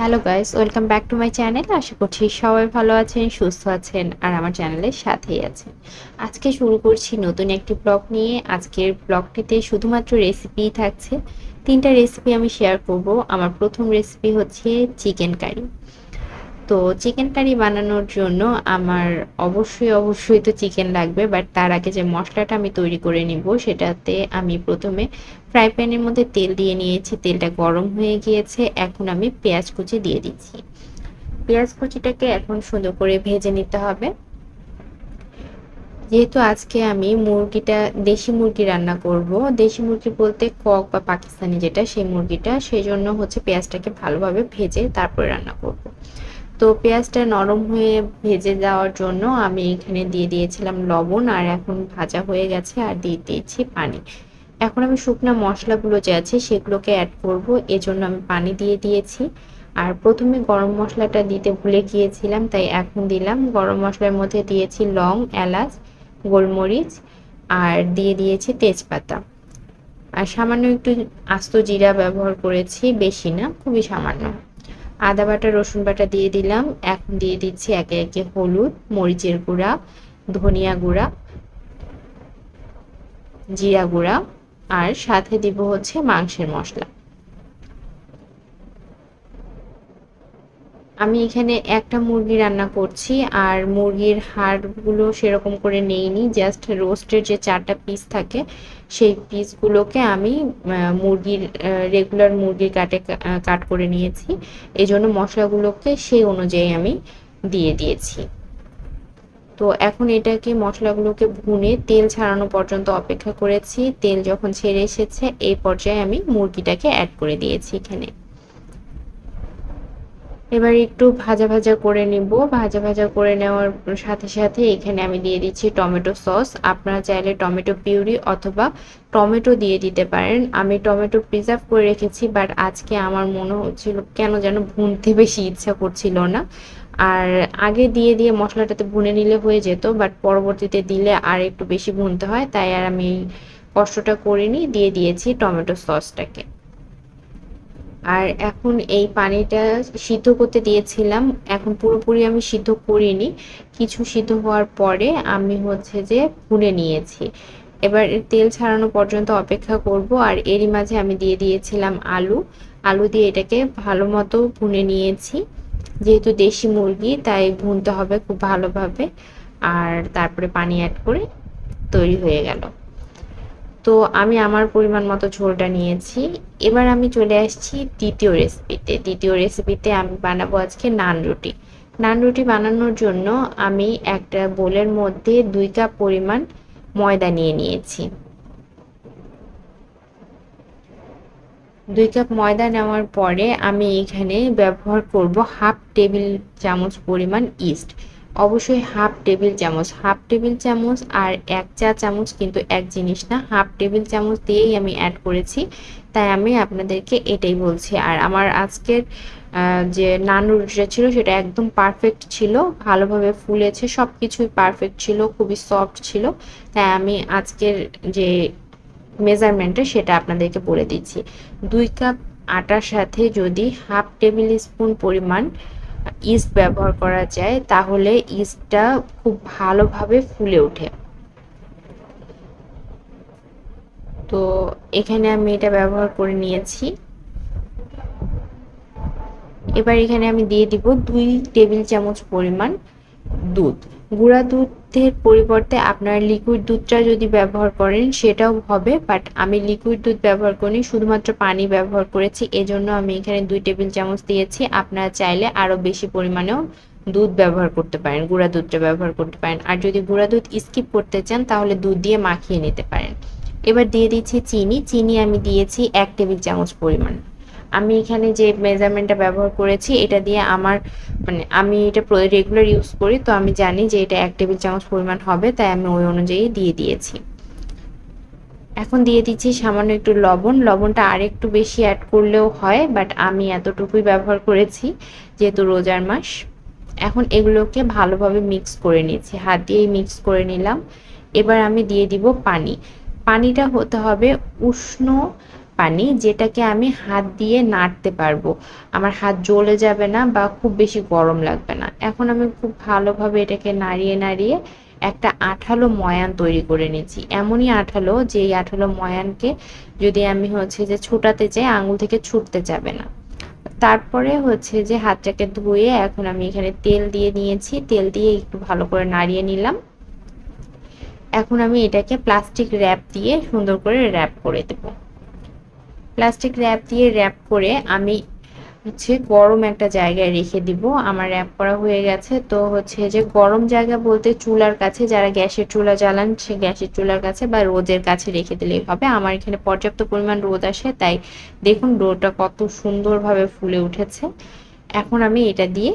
Hello guys, welcome back to my channel. আশা করছি সবাই ভালো আছেন, সুস্থ আছেন আর আমার চ্যানেলের সাথেই আছেন। আজকে শুরু করছি নতুন একটি ব্লগ নিয়ে। আজকের ব্লগটিতে শুধুমাত্র রেসিপিই থাকছে। 3টা রেসিপি আমি শেয়ার করব। আমার প্রথম রেসিপি হচ্ছে চিকেন কারি। তো চিকেন কারি বানানোর জন্য আমার অবশ্যই তো চিকেন লাগবে, বাট তার আগে যে মশলাটা আমি তৈরি করে নিব সেটাতে আমি প্রথমে ফ্রাই প্যানের মধ্যে তেল দিয়ে নিয়েছি। তেলটা গরম হয়ে গিয়েছে, এখন আমি পেঁয়াজ কুচি দিয়ে দিচ্ছি। পেঁয়াজ কুচিটাকে এখন সুন্দর করে ভেজে নিতে হবে। যেহেতু আজকে আমি মুরগিটা দেশি মুরগি রান্না করব, দেশি মুরগি বলতে কক বা পাকিস্তানি যেটা সেই মুরগিটা, সেই জন্য হচ্ছে পেঁয়াজটাকে ভালোভাবে ভেজে তারপরে রান্না করব। তো পেঁয়াজটা নরম হয়ে ভেজে যাওয়ার জন্য আমি এখানে দিয়ে দিয়েছিলাম লবণ, আর এখন ভাজা হয়ে গেছে আর দিয়ে দিয়েছি পানি। এখন আমি শুকনো মশলাগুলো যে আছে সেগুলোকে অ্যাড করব, এজন্য আমি পানি দিয়ে দিয়েছি। আর প্রথমে গরম মশলাটা দিতে ভুলে গিয়েছিলাম, তাই এখন দিলাম। গরম মশলার মধ্যে দিয়েছি লং, এলাচ, গোলমরিচ আর দিয়ে দিয়েছি তেজপাতা। আর সামান্য একটু আস্ত জিরা ব্যবহার করেছি, বেশি না, খুবই সামান্য। আদা বাটা, রসুন বাটা দিয়ে দিলাম। এখন দিয়ে দিচ্ছি একে একে হলুদ, মরিচের গুঁড়া, ধনিয়া গুঁড়া, জিরা গুঁড়া আর সাথে দিব হচ্ছে মাংসের মশলা। আমি এখানে একটা মুরগি রান্না করছি, আর মুরগির হাড়গুলো সেরকম করে নেইনি, জাস্ট রোস্টের যে 4টা পিস থাকে সেই পিসগুলোকে আমি মুরগির রেগুলার মুরগির কাট করে নিয়েছি। এই জন্য মশলাগুলোকে সেই অনুযায়ী আমি দিয়ে দিয়েছি। তো এখন এটাকে মশলাগুলোকে ভুনে তেল ছাড়ানো পর্যন্ত অপেক্ষা করেছি। তেল যখন ছেড়ে এসেছে এই পর্যায়ে আমি মুরগিটাকে অ্যাড করে দিয়েছি এখানে। এবার একটু ভাজা ভাজা করে নিব। ভাজা ভাজা করে নেওয়ার সাথে সাথে এখানে আমি দিয়ে দিচ্ছি টমেটো সস। আপনারা চাইলে টমেটো পিউরি অথবা টমেটো দিয়ে দিতে পারেন। আমি টমেটো প্রিজার্ভ করে রেখেছি, বাট আজকে আমার মনে হচ্ছিল কেন যেন ভুনতে বেশি ইচ্ছা করছিল না। আর আগে দিয়ে দিয়ে মশলাটাতে ভুনে নিলে হয়ে যেত, বাট পরবর্তীতে দিলে আর একটু বেশি ভুনতে হয়, তাই আর আমি কষ্টটা করিনি, দিয়ে দিয়েছি টমেটো সসটাকে। আর এখন এই পানিটা সিদ্ধ করতে দিয়েছিলাম, এখন পুরোপুরি আমি সিদ্ধ করিনি, কিছু সিদ্ধ হওয়ার পরে আমি হচ্ছে যে ভুনে নিয়েছি। এবার তেল ছাড়ানো পর্যন্ত অপেক্ষা করব। আর এরই মাঝে আমি দিয়ে দিয়েছিলাম আলু। আলু দিয়ে এটাকে ভালো মতো ভুনে নিয়েছি। যেহেতু দেশি মুরগি তাই ভুনতে হবে খুব ভালোভাবে। আর তারপরে পানি অ্যাড করে তৈরি হয়ে গেল। তো আমি আমার পরিমাণ মতো ঝোলটা নিয়েছি। এবার আমি চলে আসছি দ্বিতীয় রেসিপিতে আমি বানাবো আজকে নান রুটি। নান রুটি বানানোর জন্য আমি একটা বোলের মধ্যে 2 কাপ পরিমাণ ময়দা নিয়ে নিয়েছি। 2 কাপ ময়দা নেওয়ার পরে আমি এখানে ব্যবহার করব হাফ টেবিল চামচ পরিমাণ ইস্ট। অবশ্যই হাফ টেবিল চামচ আর 1 চা চামচ কিন্তু এক জিনিস না, হাফ টেবিল চামচ দিয়েই আমি অ্যাড করেছি, তাই আমি আপনাদেরকে এটাই বলছি। আর আমার আজকের যে নান রুটিটা ছিল সেটা একদম পারফেক্ট ছিল, ভালোভাবে ফুলেছে, সব কিছুই পারফেক্ট ছিল, খুবই সফট ছিল। তাই আমি আজকের যে মেজারমেন্টটা সেটা আপনাদেরকে বলে দিচ্ছি। 2 কাপ আটার সাথে যদি হাফ টেবিল স্পুন পরিমাণ ইস্ট ব্যবহার করা যায় তাহলে ইস্টটা খুব ভালোভাবে ফুলে ওঠে। তো এখানে আমি এটা ব্যবহার করে নিয়েছি। এবার এখানে আমি দিয়ে দিব 2 টেবিল চামচ পরিমাণ দুধ। গুঁড়া দুধের পরিবর্তে আপনারা লিকুইড দুধটা যদি ব্যবহার করেন সেটাও হবে, বাট আমি লিকুইড দুধ ব্যবহার করিনি, শুধুমাত্র পানি ব্যবহার করেছি, এজন্য আমি এখানে 2 টেবিল চামচ দিয়েছি। আপনারা চাইলে আরও বেশি পরিমাণেও দুধ ব্যবহার করতে পারেন, গুঁড়া দুধটা ব্যবহার করতে পারেন। আর যদি গুঁড়া দুধ স্কিপ করতে চান তাহলে দুধ দিয়ে মাখিয়ে নিতে পারেন। এবার দিয়ে দিচ্ছি চিনি। চিনি আমি দিয়েছি 1 টেবিল চামচ পরিমাণ। আমি এখানে যে মেজারমেন্টটা ব্যবহার করেছি এটা দিয়ে আমার মানে আমি এটা রেগুলার ইউজ করি, তো আমি জানি যে এটা 1 টেবিল চামচ পরিমাণ হবে, তাই আমি ওই অনুযায়ী দিয়ে দিয়েছি। এখন দিয়ে দিচ্ছি সামান্য একটু লবণ। লবণটা আর একটু বেশি অ্যাড করলেও হয়, বাট আমি এতটুকুই ব্যবহার করেছি যেহেতু রোজার মাস। এখন এগুলোকে ভালোভাবে মিক্স করে নিয়েছি, হাত দিয়েই মিক্স করে নিলাম। এবার আমি দিয়ে দিব পানি। পানিটা হতে হবে উষ্ণ পানি, যেটাকে আমি হাত দিয়ে নাড়তে পারবো, আমার হাত জ্বলে যাবে না বা খুব বেশি গরম লাগবে না। এখন আমি খুব ভালোভাবে এটাকে নাড়িয়ে নাড়িয়ে একটা আঠালো ময়ান তৈরি করে নিচ্ছি। এমনই আঠালো যে এই আঠালো ময়ানকে যদি আমি হচ্ছে যে ছুটাতে চাই, আঙুল থেকে ছুটতে যাবে না। তারপরে হচ্ছে যে হাতটাকে ধুয়ে এখন আমি এখানে তেল দিয়ে নিয়েছি, তেল দিয়ে একটু ভালো করে নাড়িয়ে নিলাম। এখন আমি এটাকে প্লাস্টিক র্যাপ দিয়ে সুন্দর করে র্যাপ করে দেব। প্লাস্টিক র্যাপ দিয়ে র্যাপ করে আমি হচ্ছে গরম একটা জায়গায় রেখে দিব। আমার র্যাপ করা হয়ে গেছে। তো হচ্ছে যে গরম জায়গা বলতে চুলার কাছে, যারা গ্যাসের চুলা জ্বালান সে গ্যাসের চুলার কাছে বা রোদের কাছে রেখে দিলেই হবে। আমার এখানে পর্যাপ্ত পরিমাণ রোদ আসে, তাই দেখুন ডোটা কত সুন্দরভাবে ফুলে উঠেছে। এখন আমি এটা দিয়ে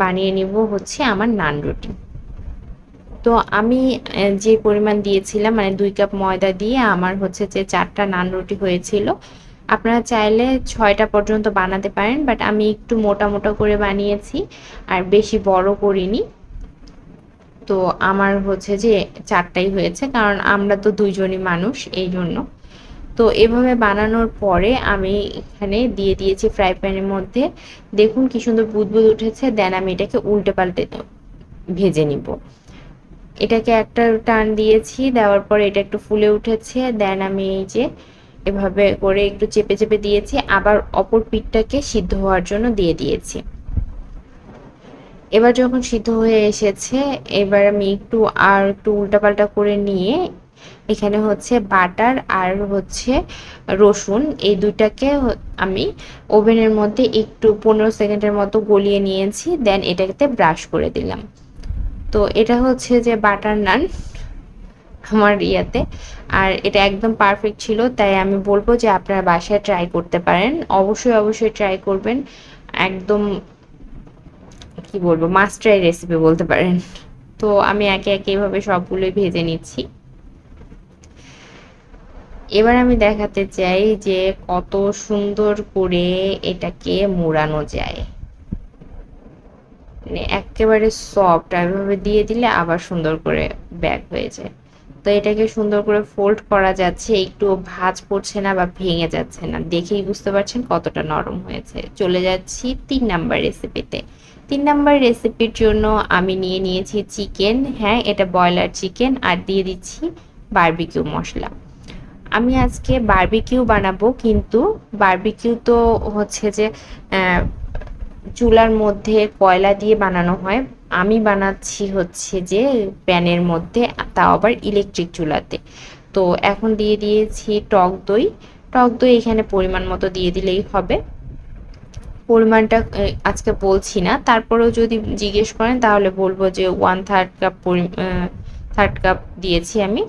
বানিয়ে নিব হচ্ছে আমার নান রুটি। তো আমি যে পরিমাণ দিয়েছিলাম মানে 2 কাপ ময়দা দিয়ে আমার হচ্ছে যে 4টা নান রুটি হয়েছিল। আপনারা চাইলে 6টা পর্যন্ত বানাতে পারেন, বাট আমি একটু মোটা মোটা করে বানিয়েছি আর বেশি বড় করিনি। তো আমার হচ্ছে যে 4টাই হয়েছে, কারণ আমরা তো 2জনই মানুষ, এই জন্য। তো এভাবে বানানোর পরে আমি এখানে দিয়ে দিয়েছি ফ্রাই প্যানের মধ্যে। দেখুন কি সুন্দর বুদবুদ উঠেছে। দেন আমি এটাকে উল্টে পাল্টে ভেজে নিব। এটাকে একটা টান দিয়েছি, দেওয়ার পরে এটা একটু ফুলে উঠেছে। দেন আমি এই যে এভাবে করে একটু চেপে চেপে দিয়েছি, আবার অপর পিঠটাকে সিদ্ধ হওয়ার জন্য দিয়ে দিয়েছি। এবার যখন সিদ্ধ হয়ে এসেছে, এবার আমি একটু উল্টাপাল্টা করে নিয়ে এখানে হচ্ছে বাটার আর হচ্ছে রসুন, এই দুইটাকে আমি ওভেনের মধ্যে একটু 15 সেকেন্ডের মতো গলিয়ে নিয়েছি। দেন এটাকে ব্রাশ করে দিলাম। তো এটা হচ্ছে যে বাটার নান আমার ইয়াতে। আর এটা একদম পারফেক্ট ছিল, তাই আমি বলবো যে আপনারা বাসায় ট্রাই করতে পারেন। অবশ্যই অবশ্যই ট্রাই করবেন। একদম কি বলবো, মাস্ট ট্রাই রেসিপি বলতে পারেন। তো আমি একে একে এভাবে সবগুলোই ভেজে নিচ্ছি। এবার আমি দেখাতে চাই যে কত সুন্দর করে এটাকে মোড়ানো যায়, মানে একেবারে সফট। এভাবে দিয়ে দিলে আবার সুন্দর করে ব্যাক হয়ে যায়। তো এটাকে সুন্দর করে ফোল্ড করা যাচ্ছে, একটু ভাঁজ পড়ছে না বা ভেঙে যাচ্ছে না, দেখেই বুঝতে পারছেন কতটা নরম হয়েছে। চলে যাচ্ছি 3 নাম্বার রেসিপিতে। 3 নাম্বার রেসিপির জন্য আমি নিয়ে নিয়েছি চিকেন। হ্যাঁ, এটা ব্রয়লার চিকেন। আর দিয়ে দিচ্ছি বারবিকিউ মশলা। আমি আজকে বারবিকিউ বানাবো, কিন্তু বারবিকিউ তো হচ্ছে যে চুলার মধ্যে কয়লা দিয়ে বানানো হয়। আমি বানাচ্ছি হচ্ছে যে প্যানের মধ্যে, তাও আবার ইলেকট্রিক চুলাতে। তো এখন দিয়ে দিয়েছি টক দই। টক দই এখানে পরিমাণ মতো দিয়ে দিলেই হবে। পরিমাণটা আজকে বলছি না, তারপরেও যদি জিজ্ঞেস করেন তাহলে বলবো যে 1/3 কাপ 3/4 কাপ দিয়েছি আমি।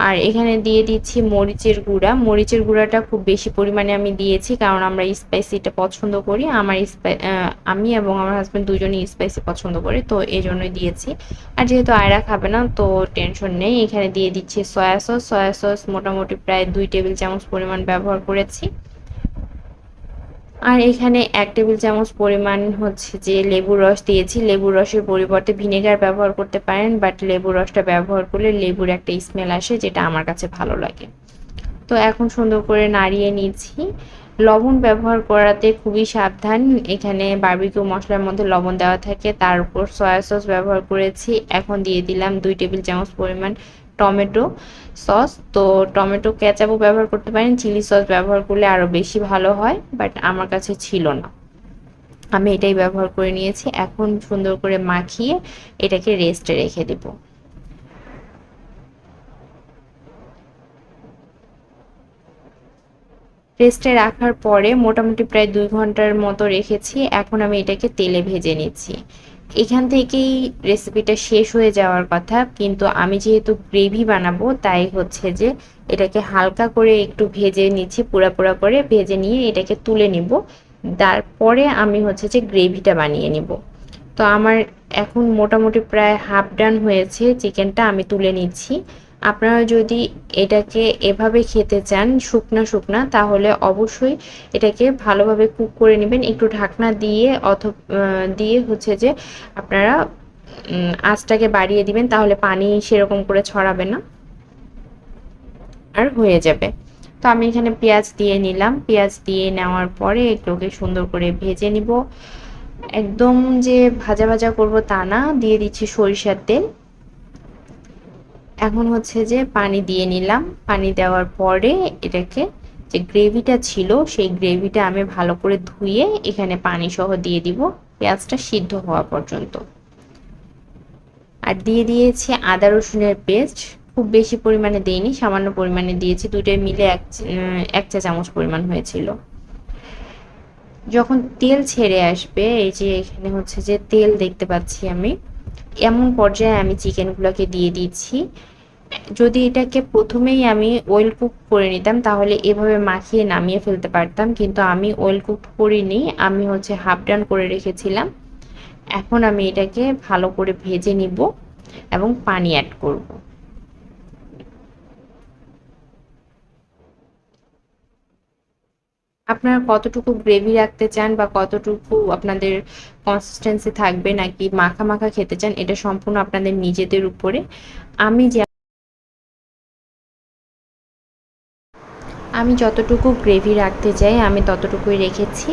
আর এখানে দিয়ে দিচ্ছি মরিচের গুঁড়া। মরিচের গুঁড়াটা খুব বেশি পরিমাণে আমি দিয়েছি, কারণ আমরা স্পাইসিটা পছন্দ করি। আমি এবং আমার হাজব্যান্ড দুজনেই স্পাইসি পছন্দ করি, তো এই জন্যই দিয়েছি। আর যেহেতু আয়রা খাবে না, তো টেনশন নেই। এখানে দিয়ে দিচ্ছি সয়া সস। সয়া সস মোটামুটি প্রায় 2 টেবিল চামচ পরিমাণ ব্যবহার করেছি। আর এখানে 1 টেবিল চামচ পরিমাণ হচ্ছে যে লেবুর রস দিয়েছি। লেবুর রসের পরিবর্তে ভিনেগার ব্যবহার করতে পারেন, বাট লেবুর রসটা ব্যবহার করলে লেবুর একটা স্মেল আসে, যেটা আমার কাছে ভালো লাগে। তো এখন সুন্দর করে নাড়িয়ে নিচ্ছি। লবণ ব্যবহার করাতে খুবই সাবধান। এখানে বারবিকিউ মশলার মধ্যে লবণ দেওয়া থাকে, তার উপর সয়া সস ব্যবহার করেছি। এখন দিয়ে দিলাম 2 টেবিল চামচ পরিমাণ টমেটো সস। তো টমেটো কেচাপও ব্যবহার করতে পারেন, চিলি সস ব্যবহার করলে আরও বেশি ভালো হয়, বাট আমার কাছে ছিল না, আমি এটাই ব্যবহার করে নিয়েছি। এখন সুন্দর করে মাখিয়ে এটাকে রেস্টে রেখে দেব। রেস্টে রাখার পরে মোটামুটি প্রায় 2 ঘন্টার মতো রেখেছি। এখন আমি এটাকে তেলে ভেজে নিচ্ছি। এখান থেকেই রেসিপিটা শেষ হয়ে যাওয়ার কথা, কিন্তু আমি যেহেতু গ্রেভি বানাবো, তাই হচ্ছে যে এটাকে হালকা করে একটু ভেজে নিচ্ছি, পুরা পুরা করে ভেজে নিয়ে এটাকে তুলে নিব। তারপরে আমি হচ্ছে যে গ্রেভিটা বানিয়ে নিব। তো আমার এখন মোটামুটি প্রায় হাফ ডান হয়েছে চিকেনটা, আমি তুলে নিচ্ছি। আপনারা যদি এটাকে এভাবে খেতে চান শুকনা শুকনা, তাহলে অবশ্যই এটাকে ভালোভাবে কুক করে নেবেন, একটু ঢাকনা দিয়ে দিয়ে হচ্ছে যে আপনারা আঁচটাকে বাড়িয়ে দিবেন, তাহলে পানি সেরকম করে ছড়াবে না আর হয়ে যাবে। তো আমি এখানে পেঁয়াজ দিয়ে নিলাম, পেঁয়াজ দিয়ে নেওয়ার পরে এগুলোকে সুন্দর করে ভেজে নিব। একদম যে ভাজা ভাজা করব তা না, দিয়ে দিচ্ছি সরিষার তেল। এখন হচ্ছে যে পানি দিয়ে নিলাম, পানি দেওয়ার পরে এটাকে যে গ্রেভিটা ছিল সেই গ্রেভিটা আমি ভালো করে ধুয়ে এখানে পানি সহ দিয়ে দিব, পেঁয়াজটা সিদ্ধ হওয়া পর্যন্ত। আর দিয়ে দিয়েছি আদা রসুনের পেস্ট, খুব বেশি পরিমাণে দিইনি, সামান্য পরিমাণে দিয়েছি, দুটোই মিলে এক চা চামচ পরিমাণ হয়েছিল। যখন তেল ছেড়ে আসবে, এই যে এখানে হচ্ছে যে তেল দেখতে পাচ্ছি আমি, এমন পর্যায়ে আমি চিকেনগুলোকে দিয়ে দিচ্ছি। যদি এটাকে প্রথমেই আমি ওয়েল কুক করে নিতাম তাহলে এভাবে মাখিয়ে নামিয়ে ফেলতে পারতাম, কিন্তু আমি ওয়েল কুক করিনি, আমি হচ্ছে হাফ ডান করে রেখেছিলাম। এখন আমি এটাকে ভালো করে ভেজে নিব এবং পানি অ্যাড করব। আপনারা কতটুকু গ্রেভি রাখতে চান বা কতটুকু আপনাদের কনসিস্টেন্সি থাকবে, নাকি মাখা মাখা খেতে চান, এটা সম্পূর্ণ আপনাদের নিজেদের উপরে। আমি যে আমি যতটুকু গ্রেভি রাখতে চাই আমি ততটুকুই রেখেছি।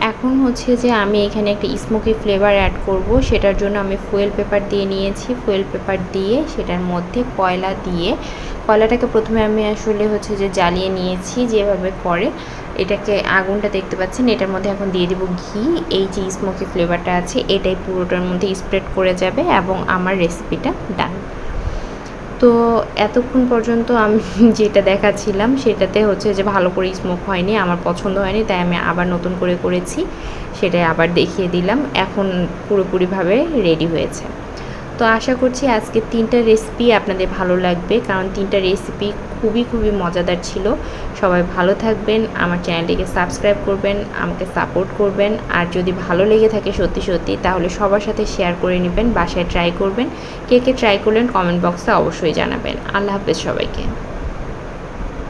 এখন হচ্ছে যে আমি এখানে একটা স্মোকি ফ্লেভার অ্যাড করব, সেটার জন্য আমি ফুয়েল পেপার দিয়ে নিয়েছি। ফুয়েল পেপার দিয়ে সেটার মধ্যে কয়লা দিয়ে, কয়লাটাকে প্রথমে আমি আসলে হচ্ছে যে জ্বালিয়ে নিয়েছি যেভাবে করে, এটাকে আগুনটা দেখতে পাচ্ছেন, এটার মধ্যে এখন দিয়ে দেব ঘি। এই যে স্মোকি ফ্লেভারটা আছে এটাই পুরোটার মধ্যে স্প্রেড করে যাবে এবং আমার রেসিপিটা ডান। তো এতক্ষণ পর্যন্ত আমি যেটা দেখাচ্ছিলাম সেটাতে হচ্ছে যে ভালো করে স্মোক হয়নি, আমার পছন্দ হয়নি, তাই আমি আবার নতুন করে করেছি, সেটাই আবার দেখিয়ে দিলাম। এখন পুরোপুরিভাবে রেডি হয়েছে। তো আশা করছি আজকে 3টা রেসিপি আপনাদের ভালো লাগবে, কারণ 3টা রেসিপি খুবই মজাদার ছিল। সবাই ভালো থাকবেন, আমার চ্যানেলটিকে সাবস্ক্রাইব করবেন, আমাকে সাপোর্ট করবেন। আর যদি ভালো লেগে থাকে সত্যি তাহলে সবার সাথে শেয়ার করে নেবেন, বাসায় ট্রাই করবেন। কে কে ট্রাই করলেন কমেন্ট বক্সে অবশ্যই জানাবেন। আল্লাহ হাফেজ সবাইকে।